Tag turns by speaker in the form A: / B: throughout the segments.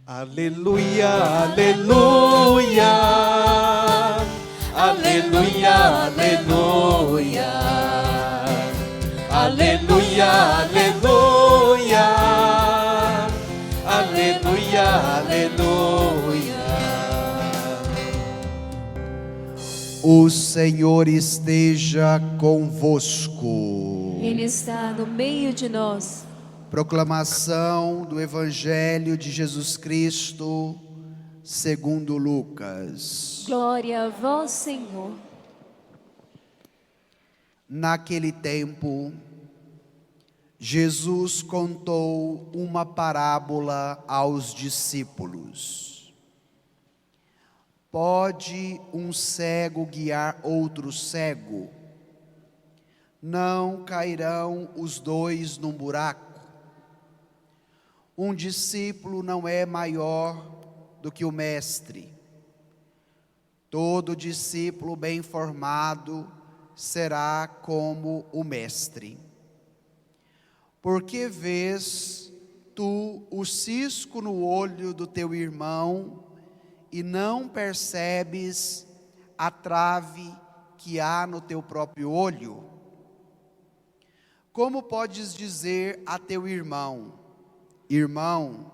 A: Aleluia, aleluia, aleluia, aleluia, aleluia, aleluia, aleluia, aleluia.
B: O Senhor esteja convosco.
C: Ele está no meio de nós.
B: Proclamação do Evangelho de Jesus Cristo, segundo Lucas.
C: Glória a vós, Senhor.
B: Naquele tempo, Jesus contou uma parábola aos discípulos. Pode um cego guiar outro cego? Não cairão os dois num buraco? Um discípulo não é maior do que o mestre. Todo discípulo bem formado será como o mestre. Por que vês tu o cisco no olho do teu irmão e não percebes a trave que há no teu próprio olho? Como podes dizer a teu irmão: irmão,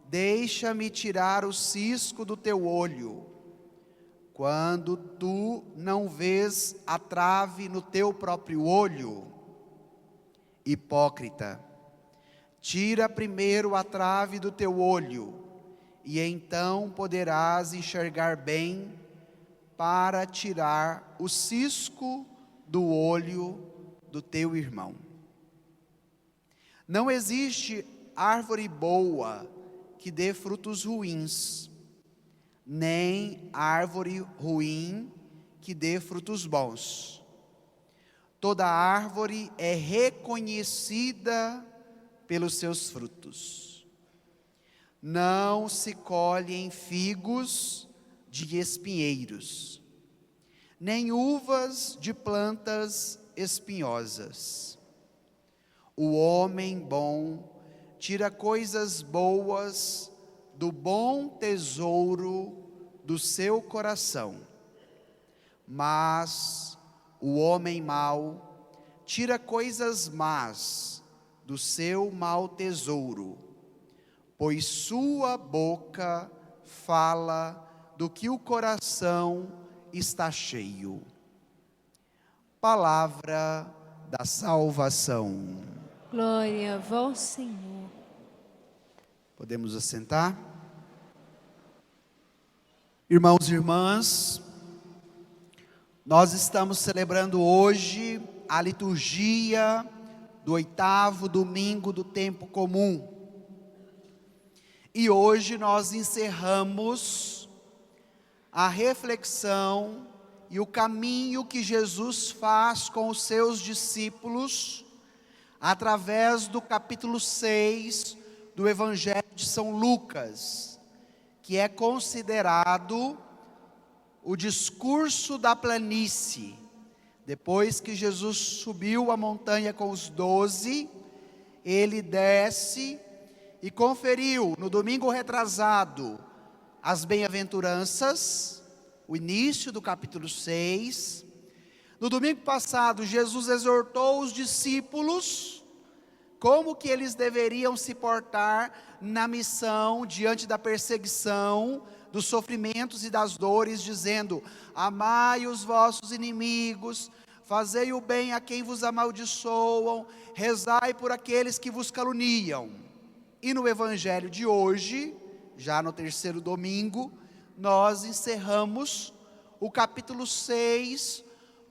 B: deixa-me tirar o cisco do teu olho, quando tu não vês a trave no teu próprio olho? Hipócrita, tira primeiro a trave do teu olho, e então poderás enxergar bem para tirar o cisco do olho do teu irmão. Não existe árvore boa que dê frutos ruins, nem árvore ruim que dê frutos bons. Toda árvore é reconhecida pelos seus frutos. Não se colhem figos de espinheiros, nem uvas de plantas espinhosas. O homem bom tira coisas boas do bom tesouro do seu coração, mas o homem mau tira coisas más do seu mau tesouro, pois sua boca fala do que o coração está cheio. Palavra da salvação.
C: Glória a vós, Senhor.
B: Podemos assentar? Irmãos e irmãs, nós estamos celebrando hoje a liturgia do 8º domingo do tempo comum. E hoje nós encerramos a reflexão e o caminho que Jesus faz com os seus discípulos através do capítulo 6 do Evangelho de São Lucas, que é considerado o discurso da planície. Depois que Jesus subiu a montanha com os 12, ele desce e conferiu no domingo retrasado as bem-aventuranças, o início do capítulo 6. No domingo passado, Jesus exortou os discípulos como que eles deveriam se portar na missão diante da perseguição, dos sofrimentos e das dores, dizendo: amai os vossos inimigos, fazei o bem a quem vos amaldiçoam, rezai por aqueles que vos caluniam. E no evangelho de hoje, já no 3º domingo, nós encerramos o capítulo 6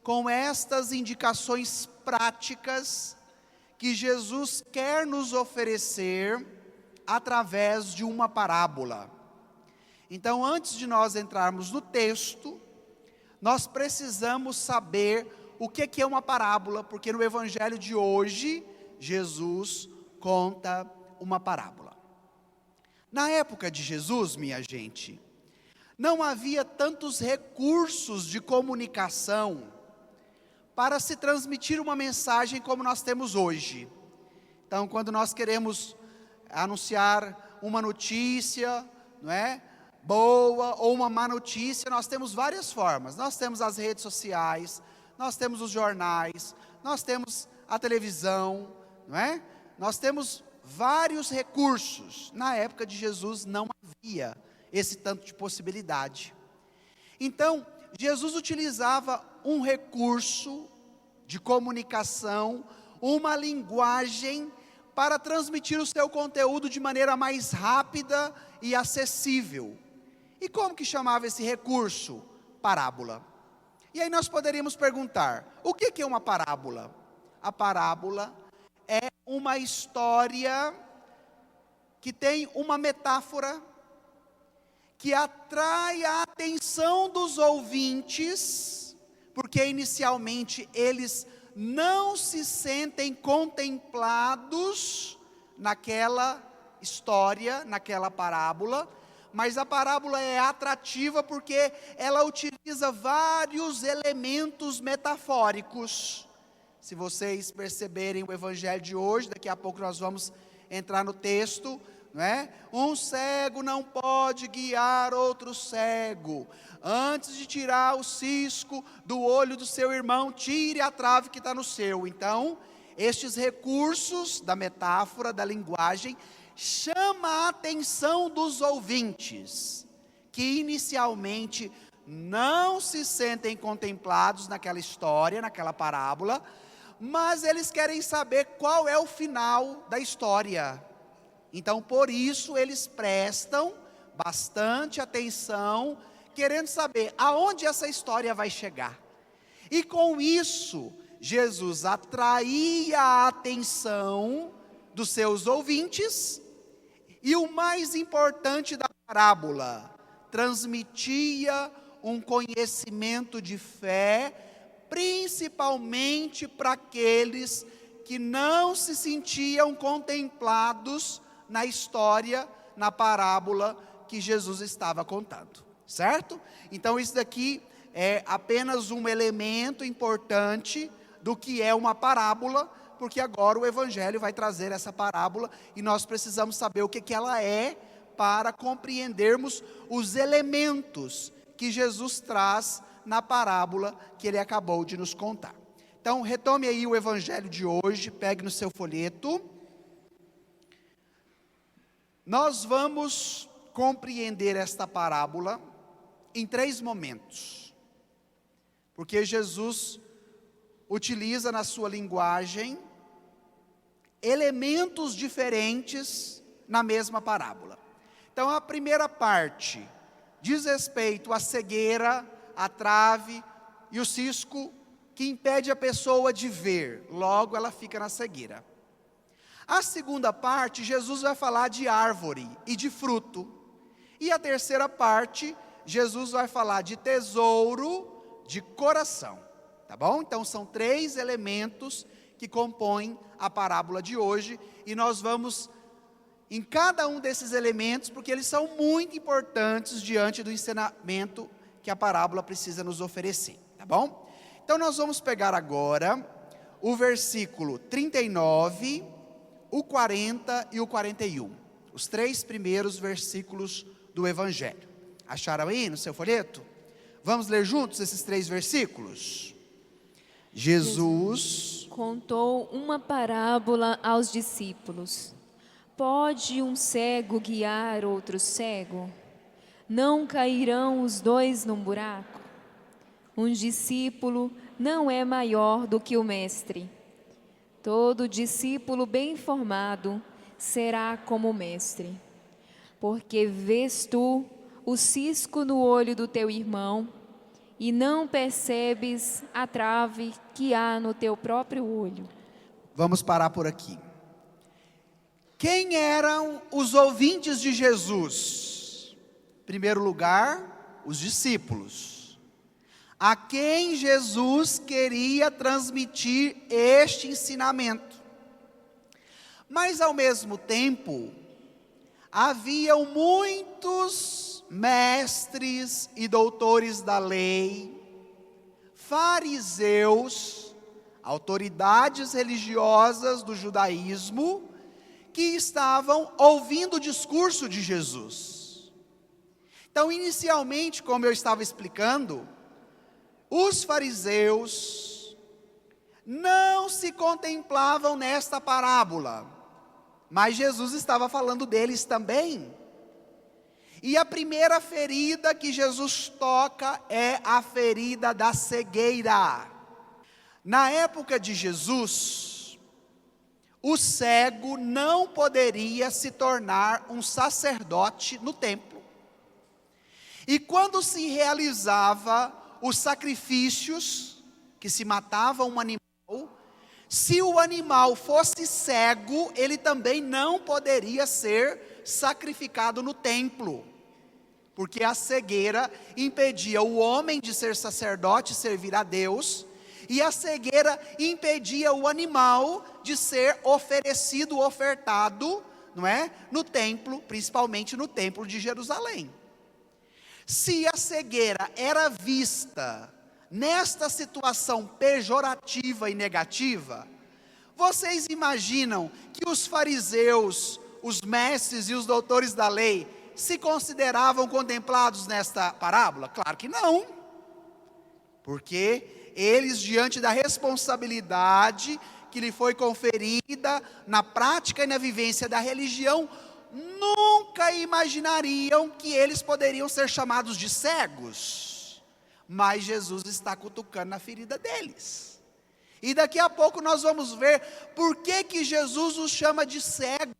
B: com estas indicações práticas que Jesus quer nos oferecer através de uma parábola. Então, antes de nós entrarmos no texto, nós precisamos saber o que é uma parábola, porque no evangelho de hoje, Jesus conta uma parábola. Na época de Jesus, minha gente, não havia tantos recursos de comunicação para se transmitir uma mensagem como nós temos hoje. Então, quando nós queremos anunciar uma notícia, não é? Boa ou uma má notícia, nós temos várias formas. Nós temos as redes sociais, nós temos os jornais, nós temos a televisão, não é? Nós temos vários recursos. Na época de Jesus não havia esse tanto de possibilidade. Então, Jesus utilizava um recurso de comunicação, uma linguagem para transmitir o seu conteúdo de maneira mais rápida e acessível. E como que chamava esse recurso? Parábola. E aí nós poderíamos perguntar, o que é uma parábola? A parábola é uma história que tem uma metáfora, que atrai a atenção dos ouvintes, porque inicialmente eles não se sentem contemplados naquela história, naquela parábola, mas a parábola é atrativa porque ela utiliza vários elementos metafóricos. Se vocês perceberem o evangelho de hoje, daqui a pouco nós vamos entrar no texto, não é? Um cego não pode guiar outro cego. Antes de tirar o cisco do olho do seu irmão, tire a trave que está no seu. Então, estes recursos da metáfora, da linguagem, chama a atenção dos ouvintes, que inicialmente não se sentem contemplados naquela história, naquela parábola, mas eles querem saber qual é o final da história. Então, por isso, eles prestam bastante atenção, querendo saber aonde essa história vai chegar. E com isso, Jesus atraía a atenção dos seus ouvintes, e o mais importante da parábola, transmitia um conhecimento de fé, principalmente para aqueles que não se sentiam contemplados na história, na parábola que Jesus estava contando, certo? Então isso daqui é apenas um elemento importante do que é uma parábola, porque agora o Evangelho vai trazer essa parábola e nós precisamos saber o que ela é para compreendermos os elementos que Jesus traz na parábola que ele acabou de nos contar. Então retome aí o Evangelho de hoje, pegue no seu folheto. Nós vamos compreender esta parábola em 3 momentos, porque Jesus utiliza na sua linguagem elementos diferentes na mesma parábola. Então a primeira parte diz respeito à cegueira, à trave e o cisco que impede a pessoa de ver, logo ela fica na cegueira. A segunda parte, Jesus vai falar de árvore e de fruto. E a terceira parte, Jesus vai falar de tesouro, de coração. Tá bom? Então são 3 elementos que compõem a parábola de hoje. E nós vamos em cada um desses elementos, porque eles são muito importantes diante do ensinamento que a parábola precisa nos oferecer. Tá bom? Então nós vamos pegar agora o versículo 39, o 40 e o 41. Os 3 primeiros versículos do Evangelho. Acharam aí no seu folheto? Vamos ler juntos esses 3 versículos? Jesus
C: contou uma parábola aos discípulos. Pode um cego guiar outro cego? Não cairão os 2 num buraco? Um discípulo não é maior do que o mestre. Todo discípulo bem formado será como o mestre. Porque vês tu o cisco no olho do teu irmão e não percebes a trave que há no teu próprio olho.
B: Vamos parar por aqui. Quem eram os ouvintes de Jesus? Em primeiro lugar, os discípulos, a quem Jesus queria transmitir este ensinamento. Mas ao mesmo tempo, haviam muitos mestres e doutores da lei, fariseus, autoridades religiosas do judaísmo, que estavam ouvindo o discurso de Jesus. Então, inicialmente, como eu estava explicando, os fariseus não se contemplavam nesta parábola, mas Jesus estava falando deles também. E a primeira ferida que Jesus toca é a ferida da cegueira. Na época de Jesus, o cego não poderia se tornar um sacerdote no templo. E quando se realizava os sacrifícios, que se matava um animal, se o animal fosse cego, ele também não poderia ser sacrificado no templo, porque a cegueira impedia o homem de ser sacerdote e servir a Deus, e a cegueira impedia o animal de ser oferecido, ofertado, não é? No templo, principalmente no templo de Jerusalém. Se a cegueira era vista nesta situação pejorativa e negativa, vocês imaginam que os fariseus, os mestres e os doutores da lei se consideravam contemplados nesta parábola? Claro que não, porque eles, diante da responsabilidade que lhe foi conferida na prática e na vivência da religião, nunca imaginariam que eles poderiam ser chamados de cegos. Mas Jesus está cutucando na ferida deles. E daqui a pouco nós vamos ver por que Jesus os chama de cego.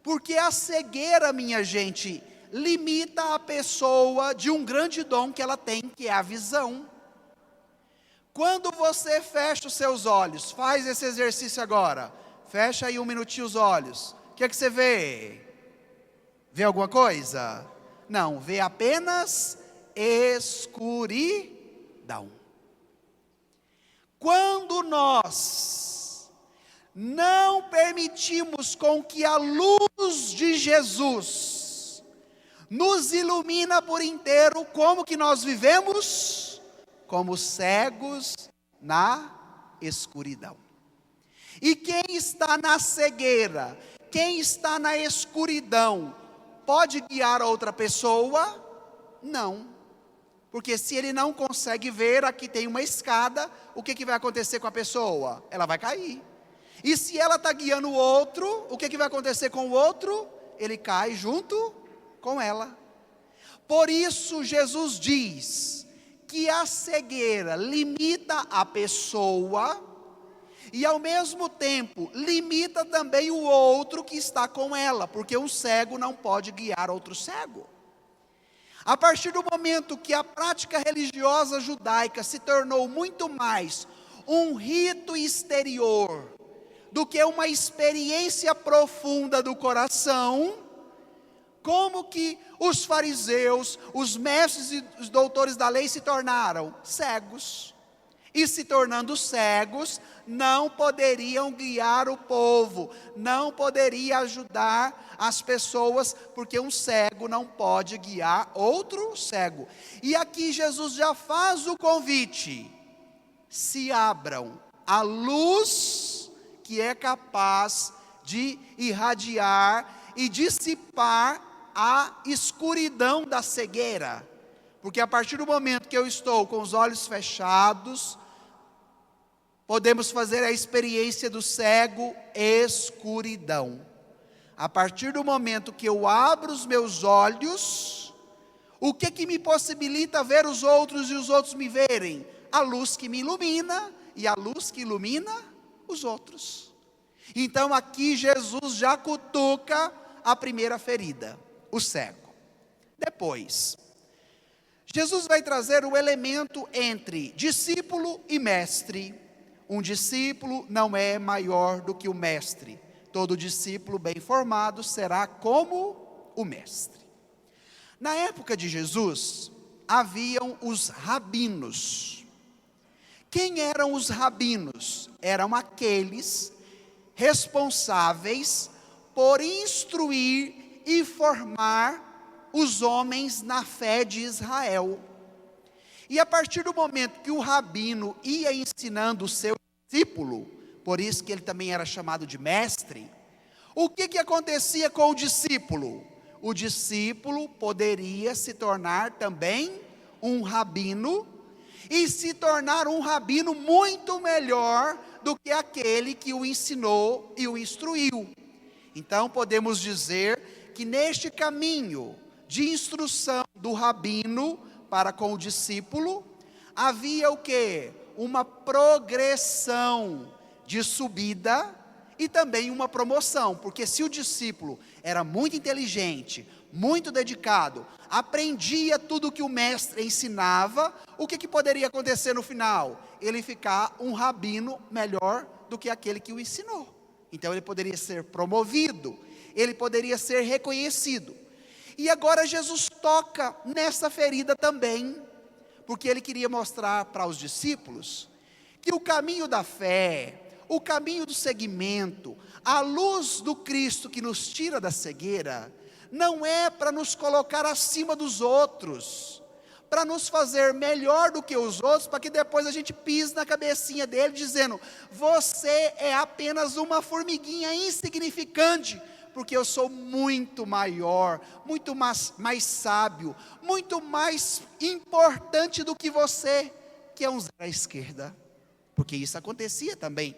B: Porque a cegueira, minha gente, limita a pessoa de um grande dom que ela tem, que é a visão. Quando você fecha os seus olhos, faz esse exercício agora, fecha aí um minutinho os olhos, o que você vê? Vê alguma coisa? Não, vê apenas escuridão. Quando nós não permitimos com que a luz de Jesus nos ilumina por inteiro, como que nós vivemos? Como cegos na escuridão. E quem está na cegueira, quem está na escuridão, pode guiar outra pessoa? Não. Porque se ele não consegue ver, aqui tem uma escada, o que vai acontecer com a pessoa? Ela vai cair. E se ela está guiando o outro, o que vai acontecer com o outro? Ele cai junto com ela. Por isso Jesus diz que a cegueira limita a pessoa e ao mesmo tempo limita também o outro que está com ela, porque um cego não pode guiar outro cego. A partir do momento que a prática religiosa judaica se tornou muito mais um rito exterior do que uma experiência profunda do coração, como que os fariseus, os mestres e os doutores da lei se tornaram cegos. E se tornando cegos, não poderiam guiar o povo, não poderia ajudar as pessoas, porque um cego não pode guiar outro cego. E aqui Jesus já faz o convite: se abram a luz que é capaz de irradiar e dissipar a escuridão da cegueira. Porque a partir do momento que eu estou com os olhos fechados, podemos fazer a experiência do cego, escuridão. A partir do momento que eu abro os meus olhos, o que me possibilita ver os outros e os outros me verem? A luz que me ilumina e a luz que ilumina os outros. Então aqui Jesus já cutuca a primeira ferida, o cego. Depois, Jesus vai trazer o elemento entre discípulo e mestre. Um discípulo não é maior do que o mestre. Todo discípulo bem formado será como o mestre. Na época de Jesus, haviam os rabinos. Quem eram os rabinos? Eram aqueles responsáveis por instruir e formar os homens na fé de Israel. E a partir do momento que o rabino ia ensinando o seu discípulo, por isso que ele também era chamado de mestre, O que acontecia com o discípulo? O discípulo poderia se tornar também um rabino, e se tornar um rabino muito melhor do que aquele que o ensinou e o instruiu. Então podemos dizer que neste caminho de instrução do rabino para com o discípulo, havia o quê? Uma progressão de subida e também uma promoção, porque se o discípulo era muito inteligente, muito dedicado, aprendia tudo que o mestre ensinava, o que poderia acontecer no final? Ele ficar um rabino melhor do que aquele que o ensinou. Então ele poderia ser promovido, ele poderia ser reconhecido. E agora Jesus toca nessa ferida também, porque ele queria mostrar para os discípulos que o caminho da fé, o caminho do seguimento, a luz do Cristo que nos tira da cegueira, não é para nos colocar acima dos outros, para nos fazer melhor do que os outros, para que depois a gente pise na cabecinha dele dizendo: você é apenas uma formiguinha insignificante, porque eu sou muito maior, muito mais sábio, muito mais importante do que você, que é um zero à esquerda. Porque isso acontecia também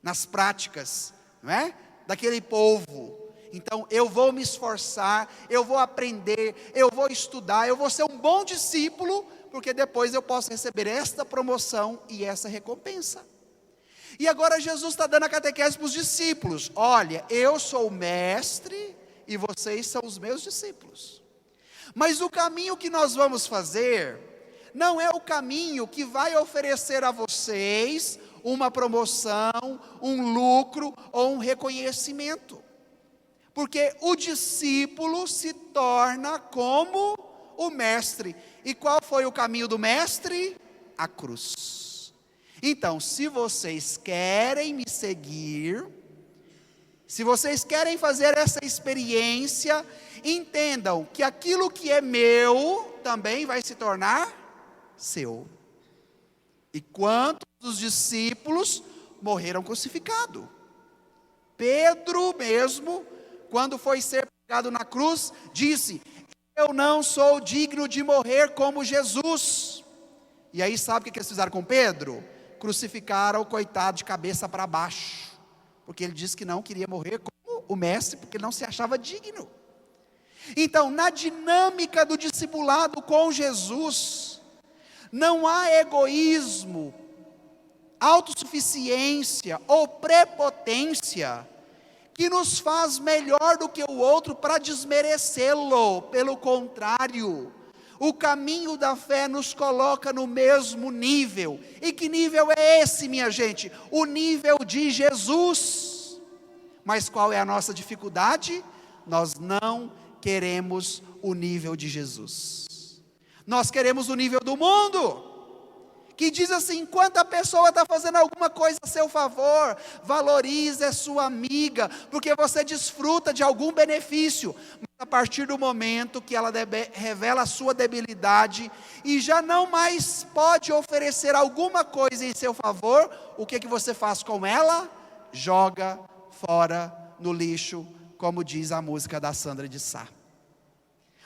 B: nas práticas, não é? Daquele povo. Então eu vou me esforçar, eu vou aprender, eu vou estudar, eu vou ser um bom discípulo, porque depois eu posso receber esta promoção e essa recompensa. E agora Jesus está dando a catequese para os discípulos: olha, eu sou o mestre e vocês são os meus discípulos. Mas o caminho que nós vamos fazer não é o caminho que vai oferecer a vocês uma promoção, um lucro ou um reconhecimento. Porque o discípulo se torna como o mestre. E qual foi o caminho do mestre? A cruz. Então, se vocês querem me seguir, se vocês querem fazer essa experiência, entendam que aquilo que é meu também vai se tornar seu. E quantos dos discípulos morreram crucificados? Pedro mesmo, quando foi ser pregado na cruz, disse: eu não sou digno de morrer como Jesus. E aí sabe o que eles fizeram com Pedro? Crucificaram o coitado de cabeça para baixo, porque ele disse que não queria morrer como o mestre, porque ele não se achava digno. Então, na dinâmica do discipulado com Jesus, não há egoísmo, autossuficiência ou prepotência que nos faz melhor do que o outro para desmerecê-lo. Pelo contrário, o caminho da fé nos coloca no mesmo nível. E que nível é esse, minha gente? O nível de Jesus. Mas qual é a nossa dificuldade? Nós não queremos o nível de Jesus. Nós queremos o nível do mundo, que diz assim: enquanto a pessoa está fazendo alguma coisa a seu favor, valorize a sua amiga, porque você desfruta de algum benefício. Mas a partir do momento que ela revela a sua debilidade, e já não mais pode oferecer alguma coisa em seu favor, o que você faz com ela? Joga fora no lixo, como diz a música da Sandra de Sá.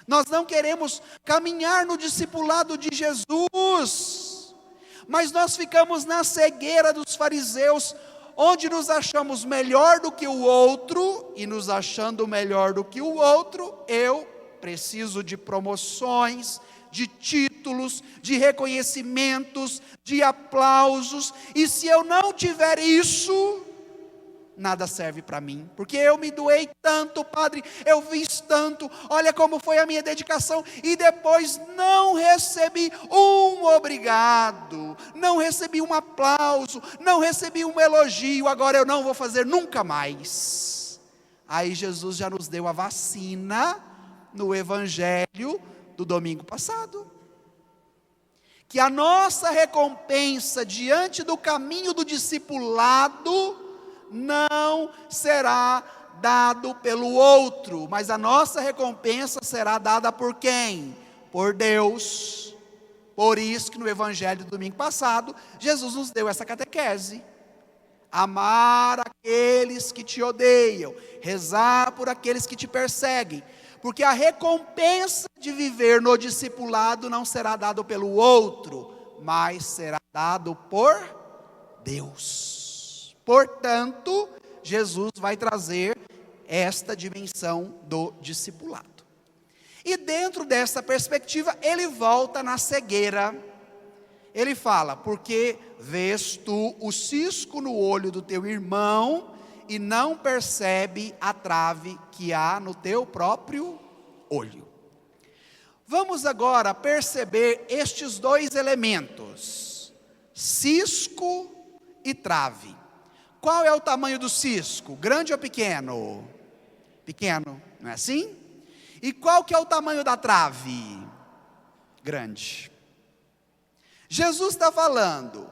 B: Nós não queremos caminhar no discipulado de Jesus, mas nós ficamos na cegueira dos fariseus, onde nos achamos melhor do que o outro, e nos achando melhor do que o outro, eu preciso de promoções, de títulos, de reconhecimentos, de aplausos, e se eu não tiver isso, nada serve para mim, porque eu me doei tanto, padre, eu fiz tanto, olha como foi a minha dedicação, e depois não recebi um obrigado, não recebi um aplauso, não recebi um elogio, agora eu não vou fazer nunca mais. Aí Jesus já nos deu a vacina no evangelho do domingo passado, que a nossa recompensa diante do caminho do discipulado não será dado pelo outro, mas a nossa recompensa será dada por quem? Por Deus. Por isso que no evangelho do domingo passado, Jesus nos deu essa catequese. amar aqueles que te odeiam, rezar por aqueles que te perseguem, porque a recompensa de viver no discipulado não será dado pelo outro, mas será dado por Deus. Portanto, Jesus vai trazer esta dimensão do discipulado. E dentro dessa perspectiva, ele volta na cegueira. Ele fala: porque vês tu o cisco no olho do teu irmão e não percebe a trave que há no teu próprio olho. Vamos agora perceber estes dois elementos, cisco e trave. Qual é o tamanho do cisco? Grande ou pequeno? Pequeno, não é assim? E qual que é o tamanho da trave? Grande. Jesus está falando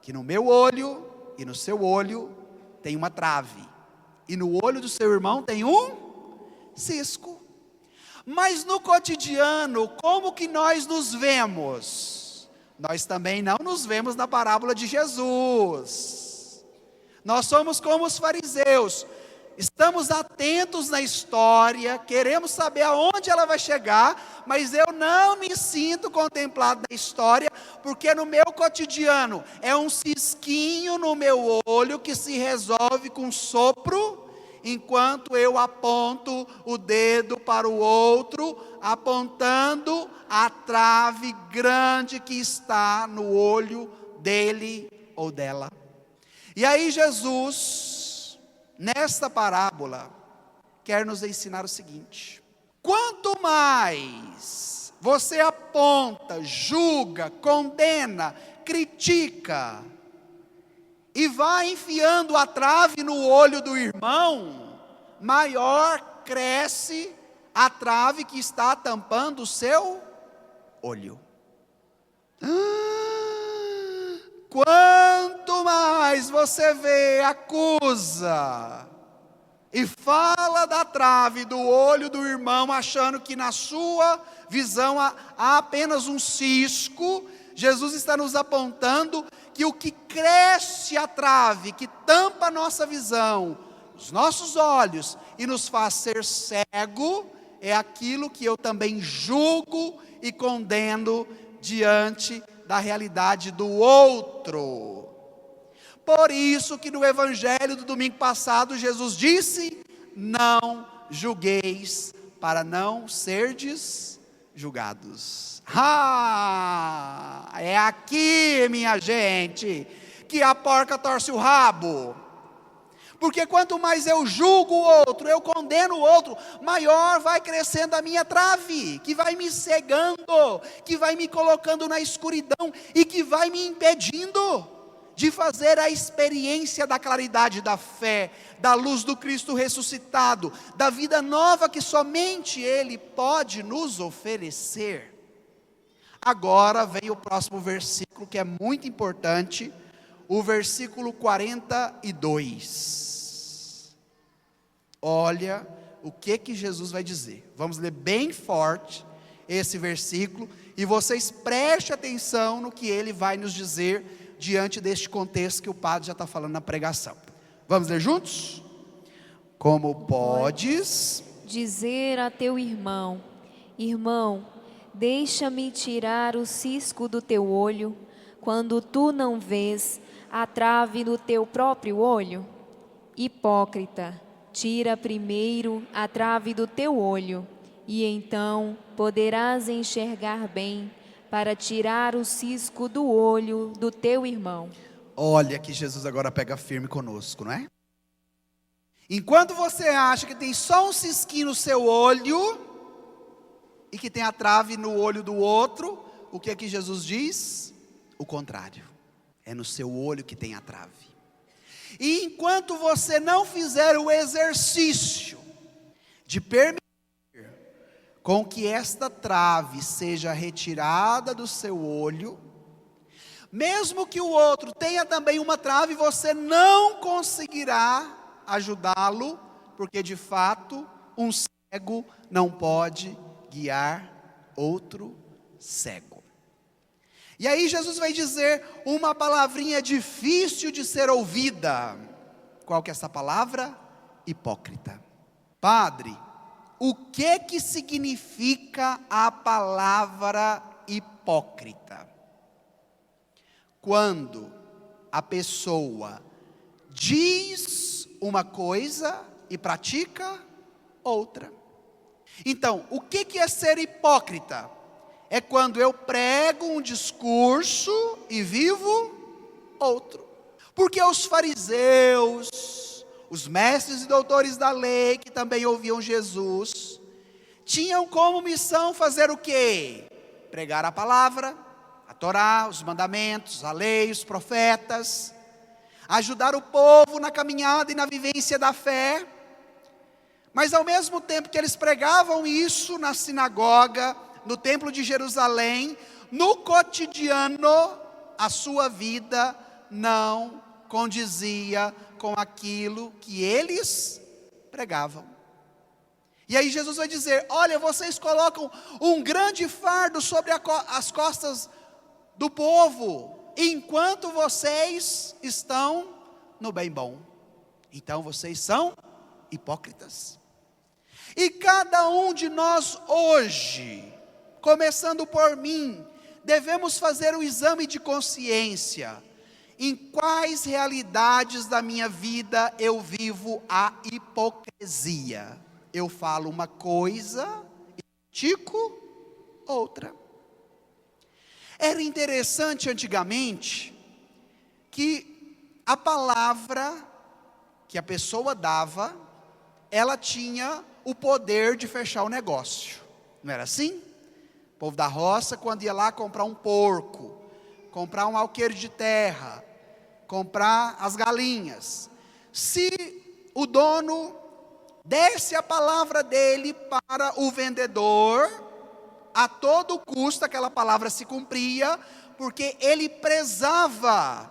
B: que no meu olho e no seu olho tem uma trave, e no olho do seu irmão tem um cisco. Mas no cotidiano, como que nós nos vemos? Nós também não nos vemos na parábola de Jesus. Nós somos como os fariseus, estamos atentos na história, queremos saber aonde ela vai chegar, mas eu não me sinto contemplado na história, porque no meu cotidiano é um cisquinho no meu olho que se resolve com um sopro, enquanto eu aponto o dedo para o outro, apontando a trave grande que está no olho dele ou dela. E aí Jesus, nesta parábola, quer nos ensinar o seguinte: quanto mais você aponta, julga, condena, critica, e vai enfiando a trave no olho do irmão, maior cresce a trave que está tampando o seu olho. Quanto mais você vê, acusa e fala da trave do olho do irmão, achando que na sua visão há apenas um cisco, Jesus está nos apontando que o que cresce a trave, que tampa a nossa visão, os nossos olhos e nos faz ser cego, é aquilo que eu também julgo e condeno diante da realidade do outro. Por isso que no evangelho do domingo passado Jesus disse: não julgueis para não serdes julgados. É aqui, minha gente, que a porca torce o rabo. Porque quanto mais eu julgo o outro, eu condeno o outro, maior vai crescendo a minha trave, que vai me cegando, que vai me colocando na escuridão e que vai me impedindo de fazer a experiência da claridade da fé, da luz do Cristo ressuscitado, da vida nova que somente Ele pode nos oferecer. Agora vem o próximo versículo, que é muito importante, o versículo 42. Olha o que Jesus vai dizer. Vamos ler bem forte esse versículo, e vocês prestem atenção no que ele vai nos dizer diante deste contexto que o padre já está falando na pregação. Vamos ler juntos? Como podes
C: dizer a teu irmão: irmão, deixa-me tirar o cisco do teu olho, quando tu não vês a trave no teu próprio olho? Hipócrita, tira primeiro a trave do teu olho, e então poderás enxergar bem para tirar o cisco do olho do teu irmão.
B: Olha que Jesus agora pega firme conosco, não é? Enquanto você acha que tem só um cisquinho no seu olho, e que tem a trave no olho do outro, o que é que Jesus diz? O contrário, é no seu olho que tem a trave. E enquanto você não fizer o exercício de permitir com que esta trave seja retirada do seu olho, mesmo que o outro tenha também uma trave, você não conseguirá ajudá-lo, porque de fato um cego não pode guiar outro cego. E aí Jesus vai dizer uma palavrinha difícil de ser ouvida. Qual que é essa palavra? Hipócrita. Padre, o que significa a palavra hipócrita? Quando a pessoa diz uma coisa e pratica outra. Então, o que é ser hipócrita? É quando eu prego um discurso e vivo outro. Porque os fariseus, os mestres e doutores da lei, que também ouviam Jesus, tinham como missão fazer o quê? Pregar a palavra, a Torá, os mandamentos, a lei, os profetas, ajudar o povo na caminhada e na vivência da fé. Mas ao mesmo tempo que eles pregavam isso na sinagoga, no templo de Jerusalém, no cotidiano, a sua vida não condizia com aquilo que eles pregavam. E aí Jesus vai dizer: olha, vocês colocam um grande fardo sobre as costas do povo, enquanto vocês estão no bem bom. Então vocês são hipócritas. E cada um de nós hoje, começando por mim, devemos fazer um exame de consciência. Em quais realidades da minha vida eu vivo a hipocrisia? Eu falo uma coisa e pratico outra. Era interessante antigamente que a palavra que a pessoa dava, ela tinha o poder de fechar o negócio. Não era assim? O povo da roça, quando ia lá comprar um porco, comprar um alqueire de terra, comprar as galinhas, se o dono desse a palavra dele para o vendedor, a todo custo aquela palavra se cumpria, porque ele prezava,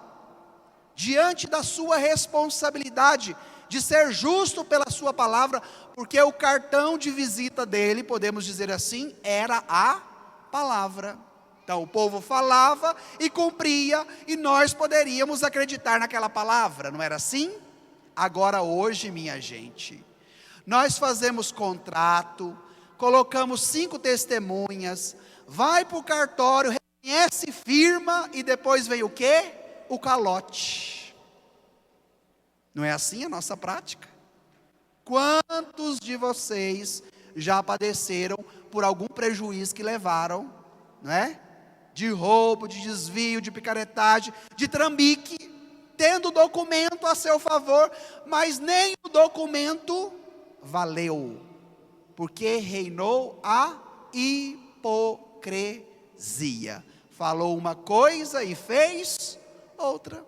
B: diante da sua responsabilidade, de ser justo pela sua palavra, porque o cartão de visita dele, podemos dizer assim, era a palavra. Então o povo falava e cumpria, e nós poderíamos acreditar naquela palavra, não era assim? Agora hoje, minha gente, nós fazemos contrato, colocamos 5 testemunhas, vai para o cartório, reconhece firma, e depois vem o quê? O calote. Não é assim a nossa prática? Quantos de vocês já padeceram por algum prejuízo que levaram, não é? De roubo, de desvio, de picaretagem, de trambique, tendo documento a seu favor, mas nem o documento valeu, porque reinou a hipocrisia. Falou uma coisa e fez outra.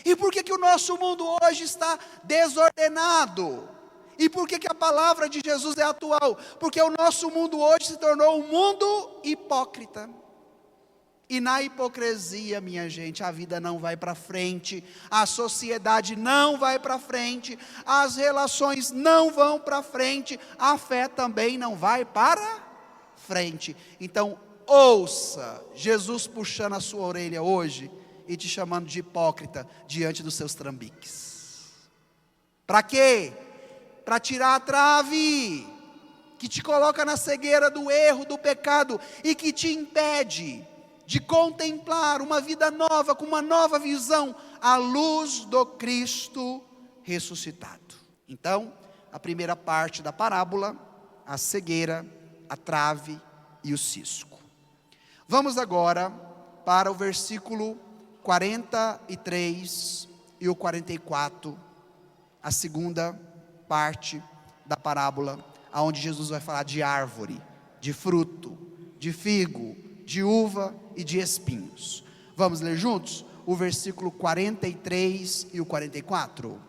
B: E por que o nosso mundo hoje está desordenado? E por que a palavra de Jesus é atual? Porque o nosso mundo hoje se tornou um mundo hipócrita. E na hipocrisia, minha gente, a vida não vai para frente, a sociedade não vai para frente, as relações não vão para frente, a fé também não vai para frente. Então ouça Jesus puxando a sua orelha hoje e te chamando de hipócrita diante dos seus trambiques. Para quê? Para tirar a trave que te coloca na cegueira do erro, do pecado, e que te impede de contemplar uma vida nova, com uma nova visão, à luz do Cristo ressuscitado. Então, a primeira parte da parábola, a cegueira, a trave e o cisco. Vamos agora para o versículo 43 e o 44, a segunda parte da parábola, onde Jesus vai falar de árvore, de fruto, de figo, de uva e de espinhos. Vamos ler juntos o versículo 43 e o 44?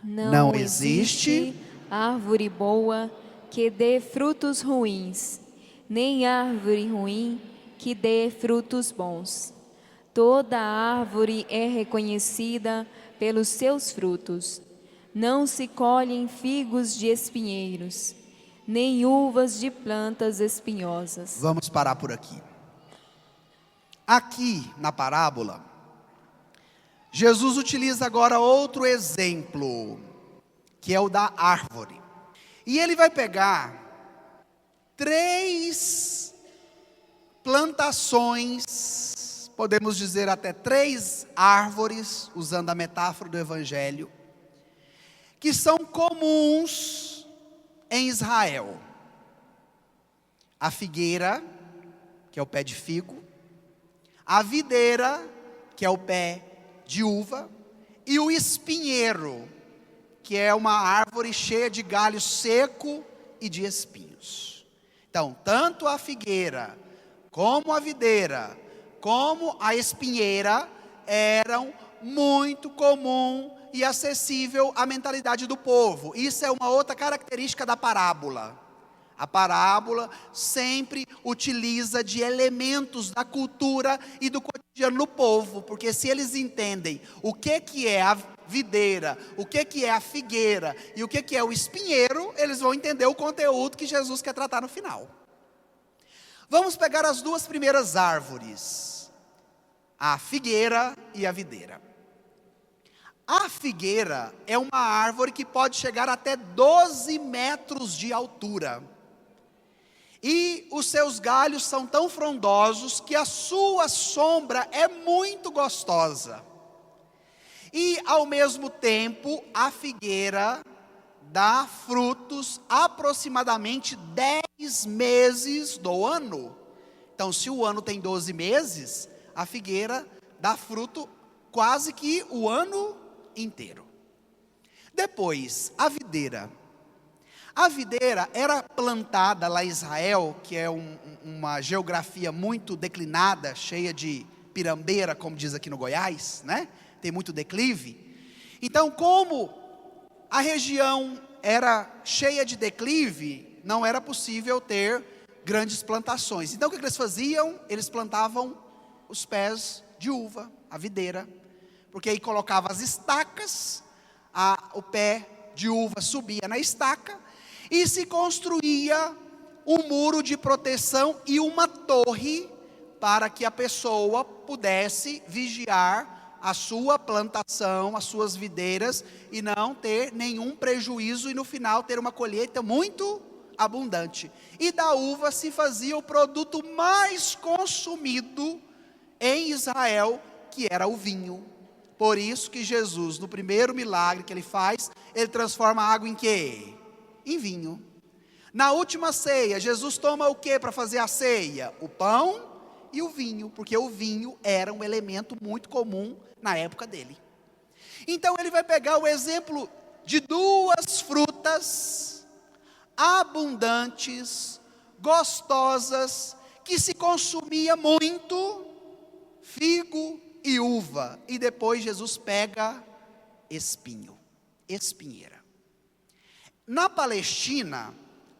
B: Não existe
C: árvore boa que dê frutos ruins, nem árvore ruim que dê frutos bons. Toda árvore é reconhecida pelos seus frutos. Não se colhem figos de espinheiros, nem uvas de plantas espinhosas.
B: Vamos parar por aqui. Aqui na parábola, Jesus utiliza agora outro exemplo, que é o da árvore. E ele vai pegar 3 plantações, podemos dizer até 3 árvores, usando a metáfora do Evangelho, que são comuns em Israel. A figueira, que é o pé de figo, a videira, que é o pé de uva, e o espinheiro, que é uma árvore cheia de galho seco e de espinhos. Então, tanto a figueira, como a videira, como a espinheira, eram muito comum e acessível à mentalidade do povo. Isso é uma outra característica da parábola. A parábola sempre utiliza de elementos da cultura e do cotidiano do povo, porque se eles entendem o que é a videira, o que é a figueira e o que é o espinheiro, eles vão entender o conteúdo que Jesus quer tratar no final. Vamos pegar as 2 primeiras árvores, a figueira e a videira. A figueira é uma árvore que pode chegar até 12 metros de altura. E os seus galhos são tão frondosos que a sua sombra é muito gostosa. E ao mesmo tempo, a figueira dá frutos aproximadamente 10 meses do ano. Então, se o ano tem 12 meses, a figueira dá fruto quase que o ano inteiro. Depois, a videira. A videira era plantada lá em Israel, que é uma geografia muito declinada, cheia de pirambeira, como diz aqui no Goiás, né? Tem muito declive. Então, como a região era cheia de declive, não era possível ter grandes plantações. Então, o que eles faziam? Eles plantavam os pés de uva, a videira, porque aí colocava as estacas, o pé de uva subia na estaca, e se construía um muro de proteção e uma torre para que a pessoa pudesse vigiar a sua plantação, as suas videiras, e não ter nenhum prejuízo e no final ter uma colheita muito abundante. E da uva se fazia o produto mais consumido em Israel, que era o vinho. Por isso que Jesus, no primeiro milagre que ele faz, ele transforma a água em quê? Em vinho. Na última ceia, Jesus toma o que para fazer a ceia? O pão e o vinho, porque o vinho era um elemento muito comum na época dele. Então ele vai pegar o exemplo de 2 frutas abundantes, gostosas, que se consumia muito, figo e uva, e depois Jesus pega espinheira. Na Palestina,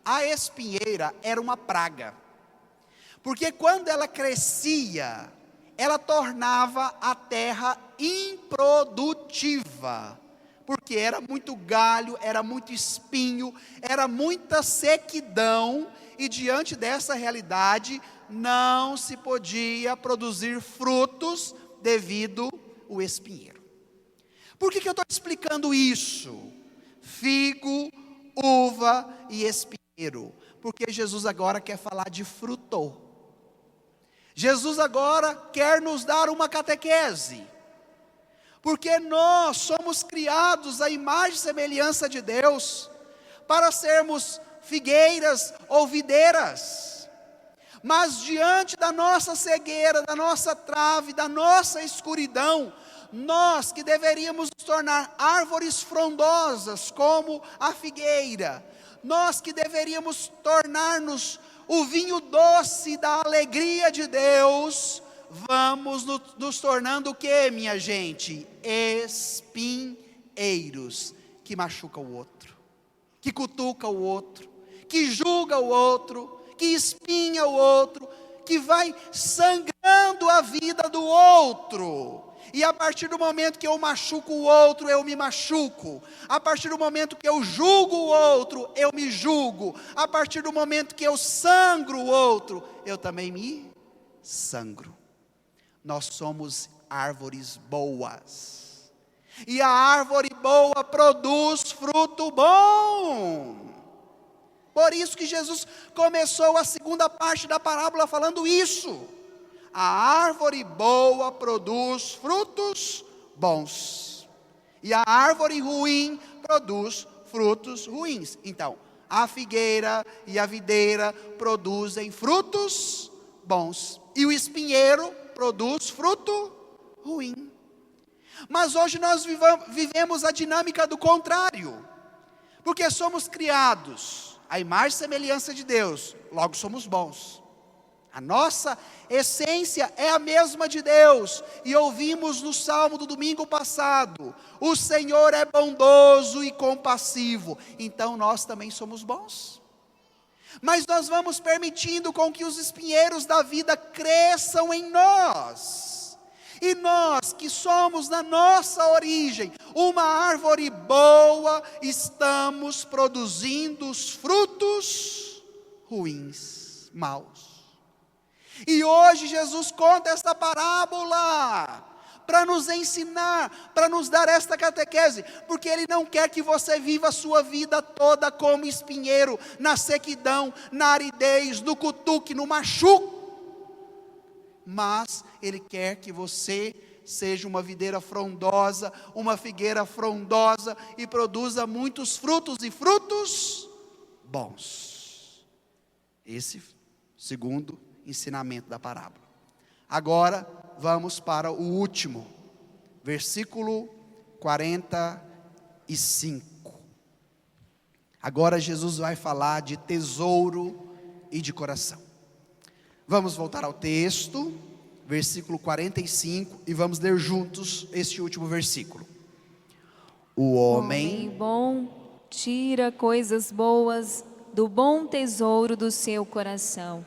B: a espinheira era uma praga, porque quando ela crescia, ela tornava a terra improdutiva, porque era muito galho, era muito espinho, era muita sequidão, e diante dessa realidade, não se podia produzir frutos devido ao espinheiro. Por que eu estou explicando isso? Figo, uva e espinheiro, porque Jesus agora quer falar de fruto. Jesus agora quer nos dar uma catequese, porque nós somos criados à imagem e semelhança de Deus, para sermos figueiras ou videiras, mas diante da nossa cegueira, da nossa trave, da nossa escuridão, nós que deveríamos nos tornar árvores frondosas como a figueira, nós que deveríamos tornar-nos o vinho doce da alegria de Deus, vamos nos tornando o que, minha gente? Espinheiros, que machuca o outro, que cutuca o outro, que julga o outro, que espinha o outro, que vai sangrando a vida do outro. E a partir do momento que eu machuco o outro, eu me machuco. A partir do momento que eu julgo o outro, eu me julgo. A partir do momento que eu sangro o outro, eu também me sangro. Nós somos árvores boas. E a árvore boa produz fruto bom. Por isso que Jesus começou a segunda parte da parábola falando isso. A árvore boa produz frutos bons. E a árvore ruim produz frutos ruins. Então, a figueira e a videira produzem frutos bons. E o espinheiro produz fruto ruim. Mas hoje nós vivemos a dinâmica do contrário. Porque somos criados à imagem e semelhança de Deus, logo somos bons. A nossa essência é a mesma de Deus. E ouvimos no salmo do domingo passado: o Senhor é bondoso e compassivo. Então nós também somos bons. Mas nós vamos permitindo com que os espinheiros da vida cresçam em nós. E nós que somos na nossa origem uma árvore boa, estamos produzindo os frutos ruins, maus. E hoje Jesus conta esta parábola para nos ensinar, para nos dar esta catequese, porque Ele não quer que você viva a sua vida toda como espinheiro, na sequidão, na aridez, no cutuque, no machuco. Mas Ele quer que você seja uma videira frondosa, uma figueira frondosa, e produza muitos frutos, e frutos bons. Esse segundo ensinamento da parábola. Agora vamos para o último, versículo 45. Agora Jesus vai falar de tesouro e de coração. Vamos voltar ao texto, versículo 45, e vamos ler juntos este último versículo. O homem
C: bom tira coisas boas do bom tesouro do seu coração.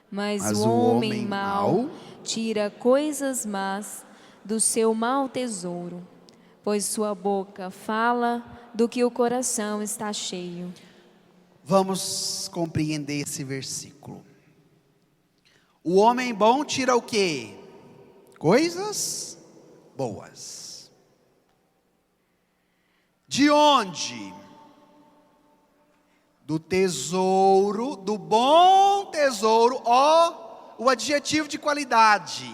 C: Mas o homem mau tira coisas más do seu mau tesouro, pois sua boca fala do que o coração está cheio.
B: Vamos compreender esse versículo. O homem bom tira o quê? Coisas boas. De onde? Do tesouro, do bom tesouro, o adjetivo de qualidade,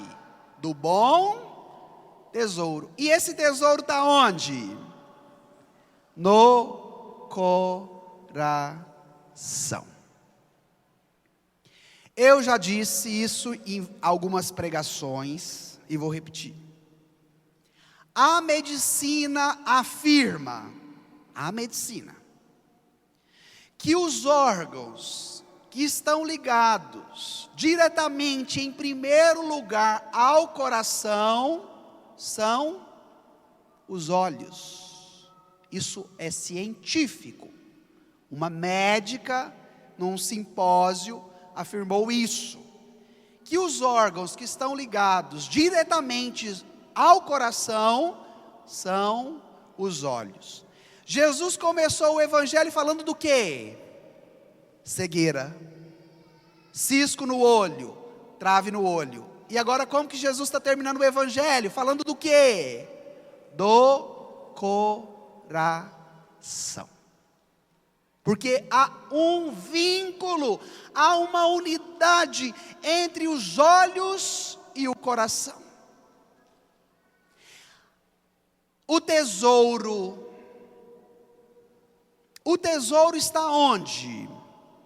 B: do bom tesouro. E esse tesouro está onde? No coração. Eu já disse isso em algumas pregações e vou repetir. A medicina afirma, que os órgãos que estão ligados diretamente, em primeiro lugar, ao coração, são os olhos. Isso é científico. Uma médica, num simpósio, afirmou isso, que os órgãos que estão ligados diretamente ao coração são os olhos. Jesus começou o evangelho falando do quê? Cegueira, cisco no olho, trave no olho. E agora como que Jesus está terminando o evangelho? Falando do quê? Do coração. Porque há um vínculo, há uma unidade entre os olhos e o coração. O tesouro está onde?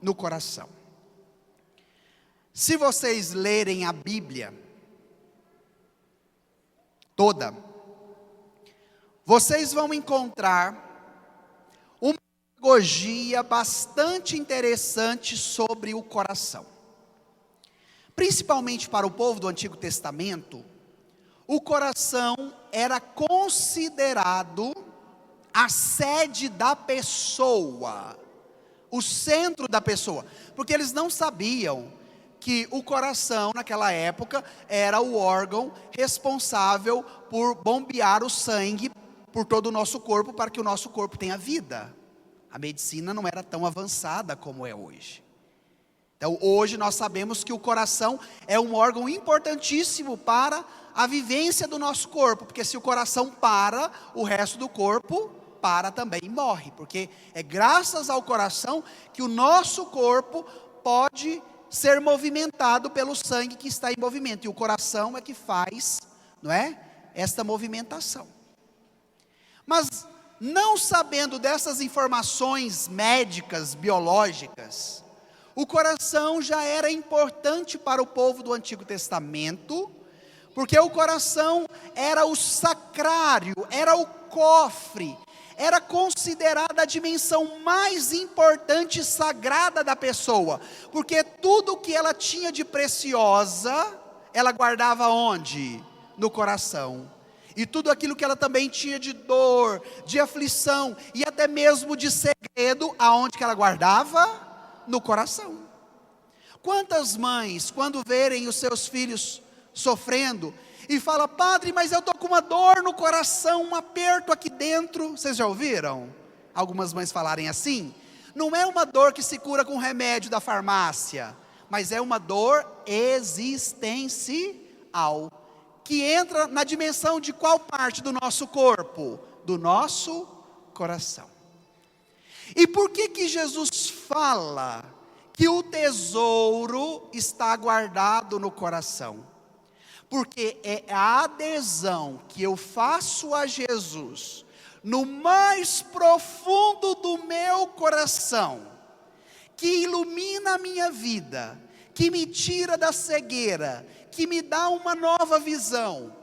B: No coração. Se vocês lerem a Bíblia toda, vocês vão encontrar uma pedagogia bastante interessante sobre o coração. Principalmente para o povo do Antigo Testamento, o coração era considerado a sede da pessoa, o centro da pessoa, porque eles não sabiam que o coração naquela época era o órgão responsável por bombear o sangue por todo o nosso corpo, para que o nosso corpo tenha vida. A medicina não era tão avançada como é hoje. Então hoje nós sabemos que o coração é um órgão importantíssimo para a vivência do nosso corpo, porque se o coração para, o resto do corpo para também e morre, porque é graças ao coração que o nosso corpo pode ser movimentado pelo sangue que está em movimento, e o coração é que faz, não é, esta movimentação. Mas não sabendo dessas informações médicas, biológicas, o coração já era importante para o povo do Antigo Testamento, porque o coração era o sacrário, era o cofre, era considerada a dimensão mais importante e sagrada da pessoa, porque tudo que ela tinha de preciosa, ela guardava onde? No coração. E tudo aquilo que ela também tinha de dor, de aflição e até mesmo de segredo, aonde que ela guardava? No coração. Quantas mães, quando verem os seus filhos sofrendo, e fala: padre, mas eu estou com uma dor no coração, um aperto aqui dentro. Vocês já ouviram algumas mães falarem assim? Não é uma dor que se cura com remédio da farmácia, mas é uma dor existencial, que entra na dimensão de qual parte do nosso corpo? Do nosso coração. E por que Jesus fala que o tesouro está guardado no coração? Porque é a adesão que eu faço a Jesus, no mais profundo do meu coração, que ilumina a minha vida, que me tira da cegueira, que me dá uma nova visão,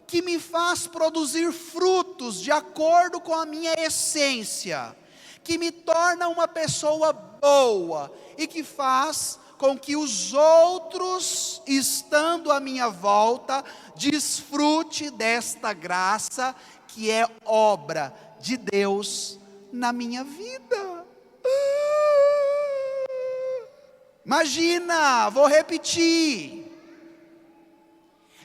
B: que me faz produzir frutos de acordo com a minha essência, que me torna uma pessoa boa e que faz com que os outros, estando à minha volta, desfrute desta graça que é obra de Deus na minha vida. Imagina, vou repetir.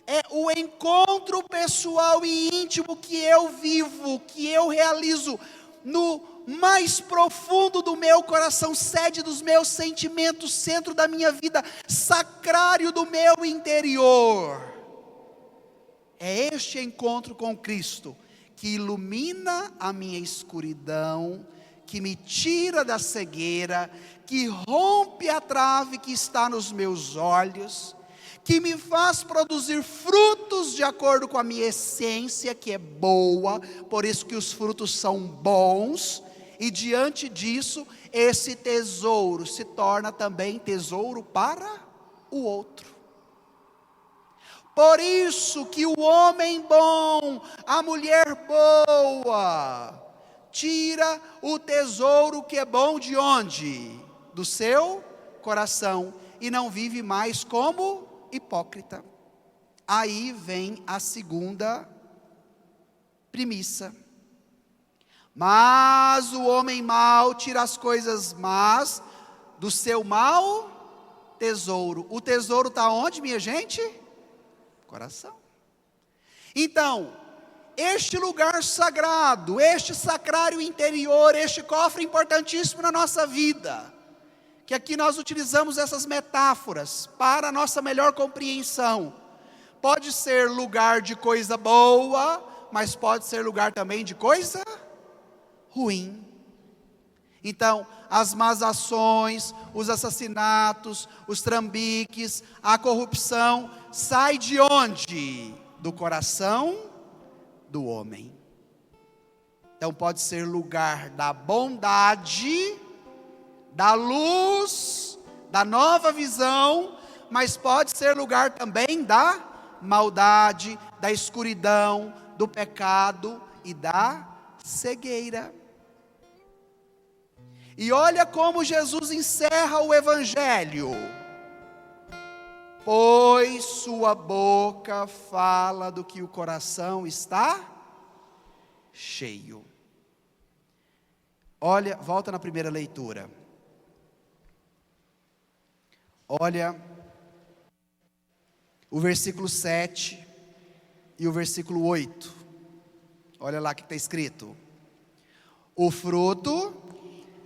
B: É o encontro pessoal e íntimo que eu vivo, que eu realizo no mais profundo do meu coração, sede dos meus sentimentos, centro da minha vida, sacrário do meu interior. É este encontro com Cristo que ilumina a minha escuridão, que me tira da cegueira, que rompe a trave que está nos meus olhos, que me faz produzir frutos de acordo com a minha essência, que é boa, por isso que os frutos são bons. E diante disso, esse tesouro se torna também tesouro para o outro. Por isso que o homem bom, a mulher boa, tira o tesouro que é bom de onde? Do seu coração, e não vive mais como hipócrita. Aí vem a segunda premissa. Mas o homem mau tira as coisas más do seu mau tesouro. O tesouro está onde, minha gente? Coração. Então, este lugar sagrado, este sacrário interior, este cofre importantíssimo na nossa vida, que aqui nós utilizamos essas metáforas para a nossa melhor compreensão, pode ser lugar de coisa boa, mas pode ser lugar também de coisa ruim. Então, as más ações, os assassinatos, os trambiques, a corrupção, sai de onde? Do coração do homem. Então pode ser lugar da bondade, da luz, da nova visão, mas pode ser lugar também da maldade, da escuridão, do pecado e da cegueira. E olha como Jesus encerra o Evangelho: pois sua boca fala do que o coração está cheio. Olha, volta na primeira leitura. Olha o versículo 7 e o versículo 8. Olha lá o que está escrito: o fruto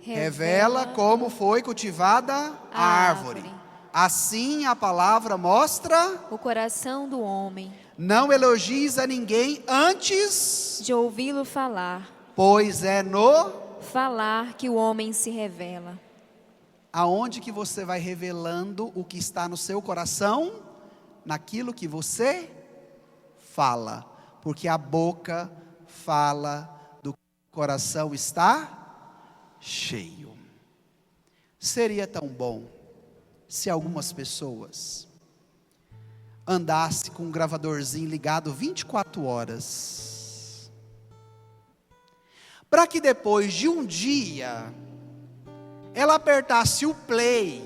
B: revela como foi cultivada a árvore. Assim a palavra mostra
C: o coração do homem.
B: Não elogies a ninguém antes
C: de ouvi-lo falar,
B: pois é no
C: falar que o homem se revela.
B: Aonde que você vai revelando o que está no seu coração? Naquilo que você fala, porque a boca fala do que o coração está cheio. Seria tão bom se algumas pessoas andassem com um gravadorzinho ligado 24 horas, para que depois de um dia ela apertasse o play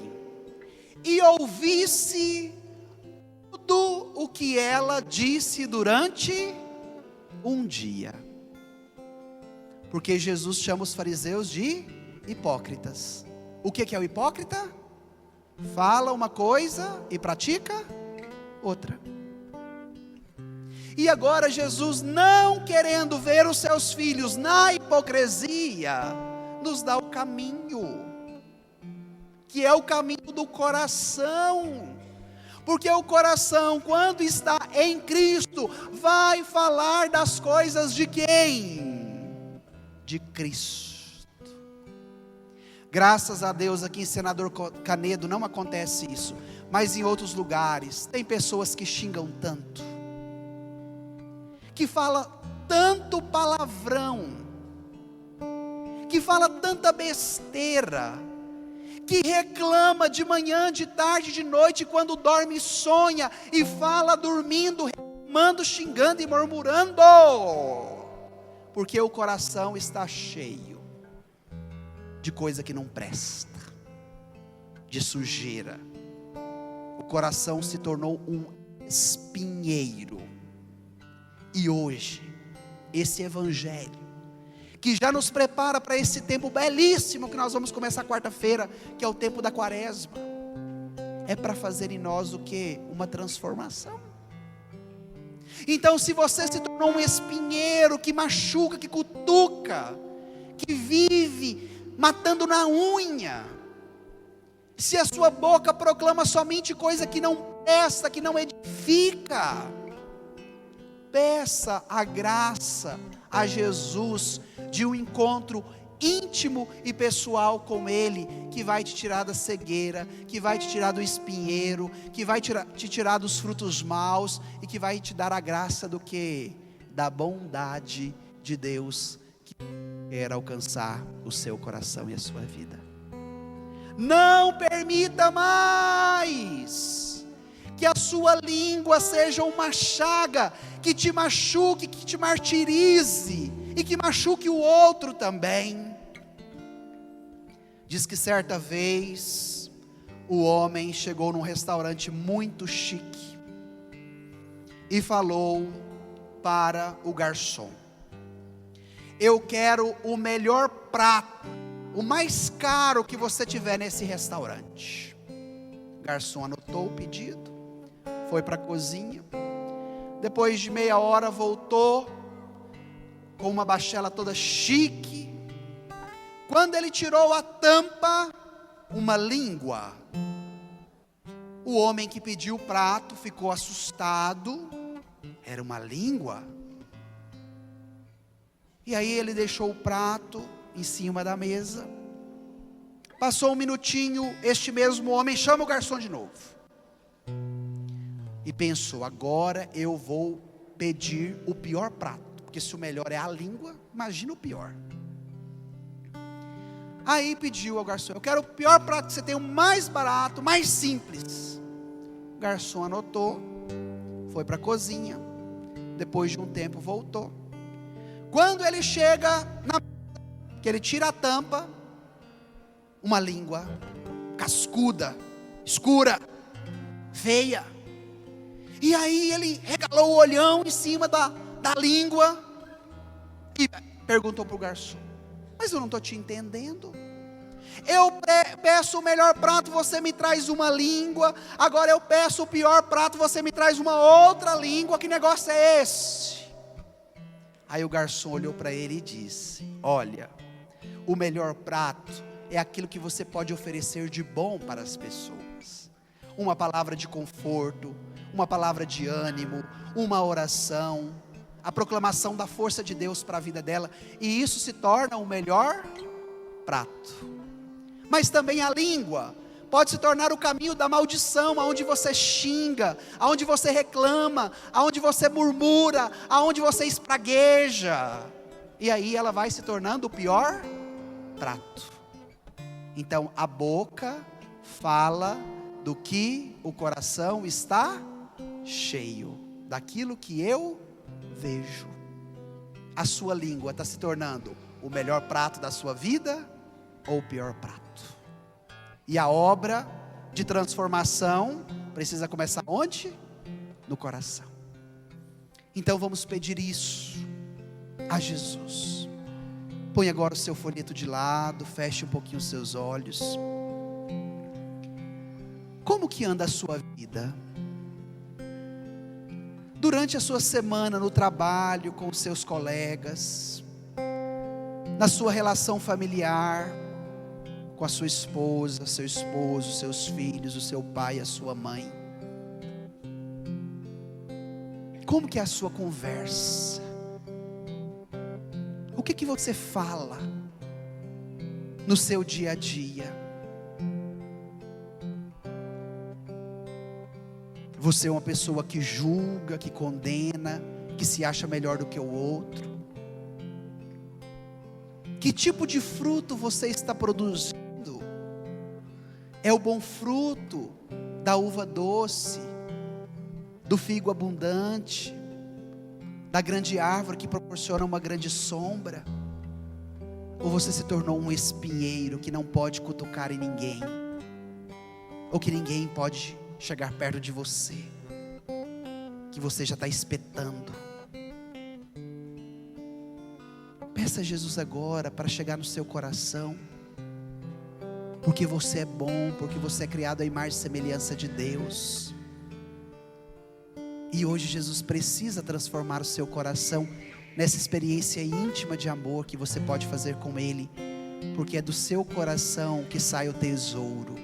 B: e ouvisse tudo o que ela disse durante um dia. Porque Jesus chama os fariseus de hipócritas. O que é o hipócrita? Fala uma coisa e pratica outra. E agora Jesus, não querendo ver os seus filhos na hipocrisia, nos dá o caminho, que é o caminho do coração. Porque o coração, quando está em Cristo, vai falar das coisas de quem? De Cristo. Graças a Deus, aqui em Senador Canedo não acontece isso, mas em outros lugares tem pessoas que xingam tanto, que fala tanto palavrão, que fala tanta besteira, que reclama de manhã, de tarde, de noite, quando dorme sonha, e fala dormindo, reclamando, xingando e murmurando, porque o coração está cheio de coisa que não presta, de sujeira. O coração se tornou um espinheiro. E hoje, esse evangelho, que já nos prepara para esse tempo belíssimo, que nós vamos começar quarta-feira, que é o tempo da quaresma, é para fazer em nós o que? Uma transformação. Então, se você se tornou um espinheiro, que machuca, que cutuca, que vive matando na unha, se a sua boca proclama somente coisa que não presta, que não edifica, peça a graça a Jesus de um encontro íntimo e pessoal com Ele, que vai te tirar da cegueira, que vai te tirar do espinheiro, que vai te tirar dos frutos maus, e que vai te dar a graça do que? Da bondade de Deus, que quer alcançar o seu coração e a sua vida. Não permita mais que a sua língua seja uma chaga, que te machuque, que te martirize, e que machuque o outro também. Diz que certa vez, o homem chegou num restaurante muito chique, e falou para o garçom: eu quero o melhor prato, o mais caro que você tiver nesse restaurante. O garçom anotou o pedido, foi para a cozinha, depois de meia hora voltou, com uma bachela toda chique. Quando ele tirou a tampa, uma língua. O homem que pediu o prato ficou assustado, era uma língua. E aí ele deixou o prato em cima da mesa. Passou um minutinho, este mesmo homem chama o garçom de novo, e pensou: agora eu vou pedir o pior prato, porque se o melhor é a língua, imagina o pior. Aí pediu ao garçom: eu quero o pior prato que você tem, o mais barato, mais simples. O garçom anotou, foi para a cozinha, depois de um tempo voltou. Quando ele chega, que ele tira a tampa, uma língua cascuda, escura, feia. E aí ele regalou o olhão em cima da língua e perguntou para o garçom: mas eu não estou te entendendo. Eu peço o melhor prato, você me traz uma língua. Agora eu peço o pior prato, você me traz uma outra língua. Que negócio é esse? Aí o garçom olhou para ele e disse: olha, o melhor prato é aquilo que você pode oferecer de bom para as pessoas. Uma palavra de conforto, uma palavra de ânimo, uma oração, a proclamação da força de Deus para a vida dela, e isso se torna o melhor prato. Mas também a língua pode se tornar o caminho da maldição, aonde você xinga, aonde você reclama, aonde você murmura, aonde você espragueja, e aí ela vai se tornando o pior prato. Então a boca fala do que o coração está cheio, daquilo que eu vejo. A sua língua está se tornando o melhor prato da sua vida ou o pior prato? E a obra de transformação precisa começar onde? No coração. Então vamos pedir isso a Jesus. Põe agora o seu folheto de lado, feche um pouquinho os seus olhos. Como que anda a sua vida? Durante a sua semana no trabalho, com os seus colegas, na sua relação familiar, com a sua esposa, seu esposo, seus filhos, o seu pai, a sua mãe. Como que é a sua conversa? O que você fala no seu dia a dia? Você é uma pessoa que julga, que condena, que se acha melhor do que o outro? Que tipo de fruto você está produzindo? É o bom fruto da uva doce, do figo abundante, da grande árvore que proporciona uma grande sombra? Ou você se tornou um espinheiro que não pode cutucar em ninguém, ou que ninguém pode chegar perto de você, que você já está espetando? Peça a Jesus agora para chegar no seu coração, porque você é bom, porque você é criado à imagem e semelhança de Deus. E hoje Jesus precisa transformar o seu coração nessa experiência íntima de amor que você pode fazer com Ele, porque é do seu coração que sai o tesouro,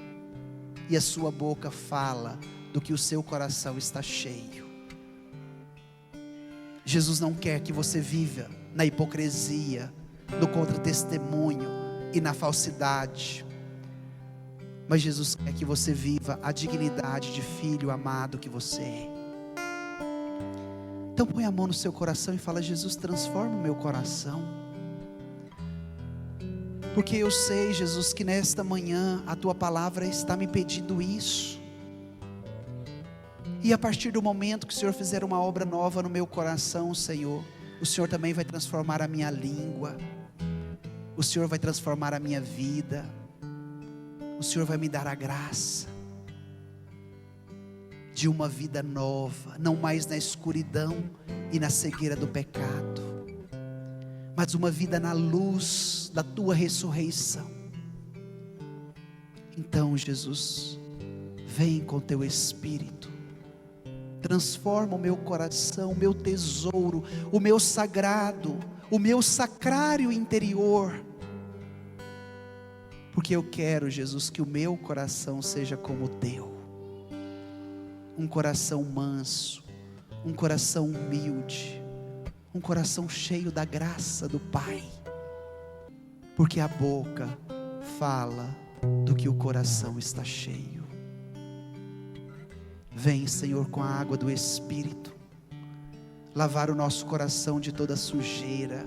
B: e a sua boca fala do que o seu coração está cheio. Jesus não quer que você viva na hipocrisia, no contra-testemunho e na falsidade, mas Jesus quer que você viva a dignidade de filho amado que você é. Então põe a mão no seu coração e fala: Jesus, transforma o meu coração, porque eu sei, Jesus, que nesta manhã a tua palavra está me pedindo isso, e a partir do momento que o Senhor fizer uma obra nova no meu coração, Senhor, o Senhor também vai transformar a minha língua, o Senhor vai transformar a minha vida, o Senhor vai me dar a graça de uma vida nova, não mais na escuridão e na cegueira do pecado, mas uma vida na luz da tua ressurreição. Então, Jesus, vem com teu Espírito, transforma o meu coração, o meu tesouro, o meu sagrado, o meu sacrário interior, porque eu quero, Jesus, que o meu coração seja como o teu, um coração manso, um coração humilde, um coração cheio da graça do Pai, porque a boca fala do que o coração está cheio. Vem, Senhor, com a água do Espírito, lavar o nosso coração de toda sujeira,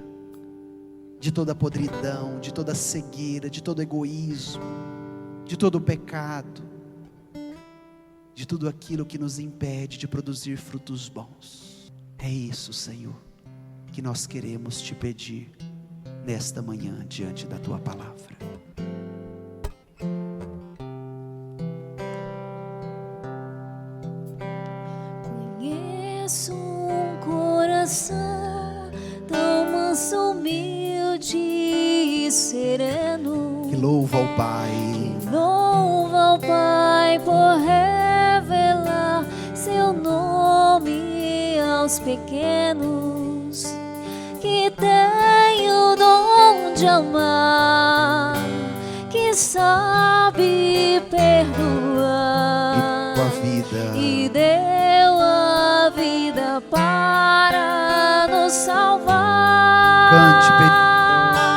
B: de toda podridão, de toda cegueira, de todo egoísmo, de todo pecado, de tudo aquilo que nos impede de produzir frutos bons. É isso, Senhor, que nós queremos te pedir nesta manhã diante da tua palavra.
D: Conheço um coração tão manso, humilde e sereno,
B: Que louva ao Pai,
D: que louva ao Pai por revelar seu nome aos pequenos, que tem o dom de amar, que sabe perdoar e deu a vida para nos salvar.
B: Cante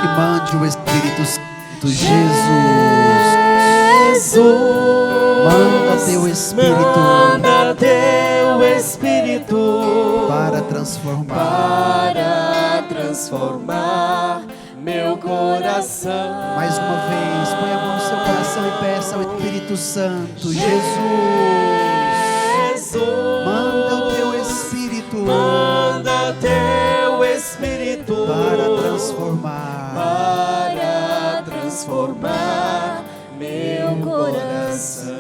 B: e mande o Espírito Santo. Manda teu Espírito,
A: manda teu Espírito
B: para
A: transformar meu coração.
B: Mais uma vez, põe a mão no seu coração e peça ao Espírito Santo. Manda o teu Espírito,
A: manda teu Espírito
B: para transformar
A: meu coração.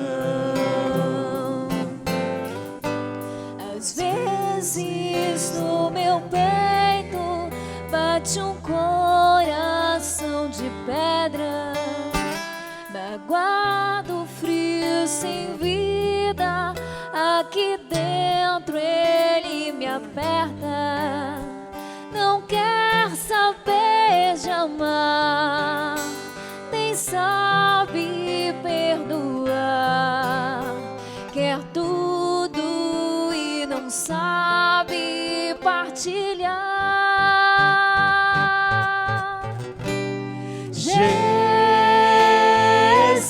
D: Às vezes no meu peito bate um coração de pedra, magoado, frio, sem vida. Aqui dentro ele me aperta, não quer saber de amar, nem sabe perdoar, quer tudo e não sabe partilhar.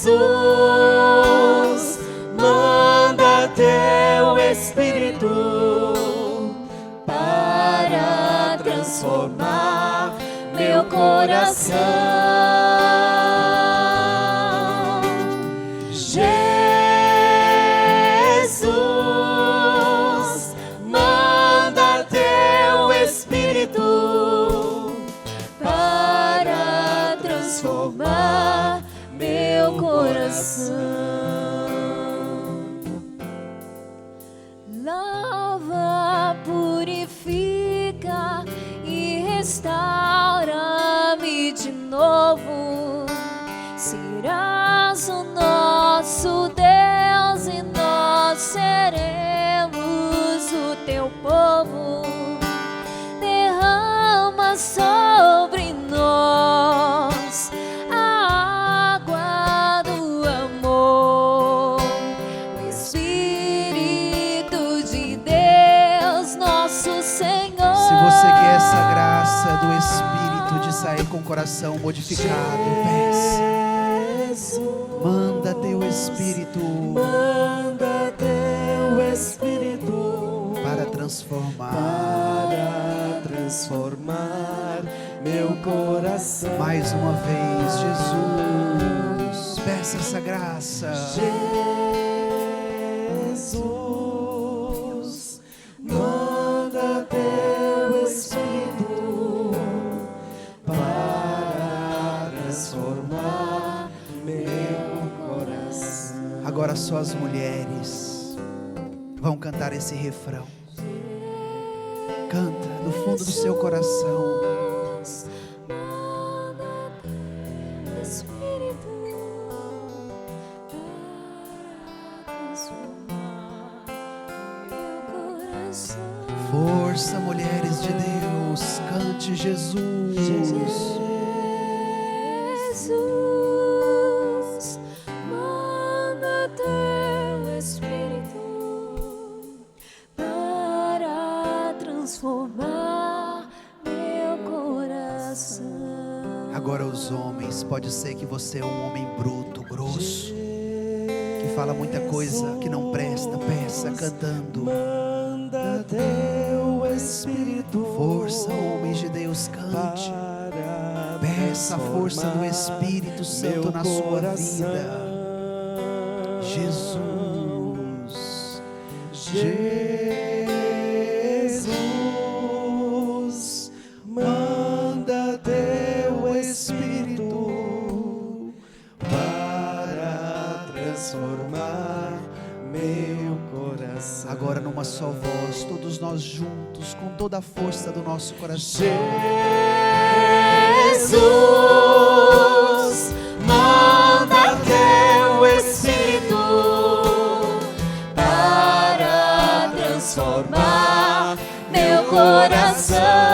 A: Jesus, manda teu Espírito para transformar meu coração. Jesus, manda teu Espírito para transformar meu coração.
D: Lava, purifica e restaura-me de novo. Serás o nosso Deus e nós seremos o teu povo. Derrama sobre nós a água do amor, o Espírito de Deus, nosso Senhor.
B: Se você quer essa graça do Espírito de sair com o coração modificado, peça. Manda teu Espírito,
A: manda teu Espírito
B: para transformar
A: meu coração.
B: mais uma vez, Jesus, peça essa graça.
A: Jesus, manda teu Espírito para transformar meu coração.
B: Agora só as mulheres vão cantar esse refrão. Canta no fundo do seu coração. Força, mulheres de Deus, cante Jesus.
D: Jesus, manda teu Espírito para transformar meu coração.
B: Agora os homens, pode ser que você é um homem bruto, grosso, que fala muita coisa que não presta, peça cantando.
A: Manda teu Espírito,
B: Força, homens de Deus, cante. Peça a força do Espírito Santo na sua vida. Jesus, Jesus, manda teu Espírito para transformar meu coração. Agora numa só voz, todos nós juntos, com toda a força do nosso coração.
A: Jesus, manda teu Espírito para transformar meu coração.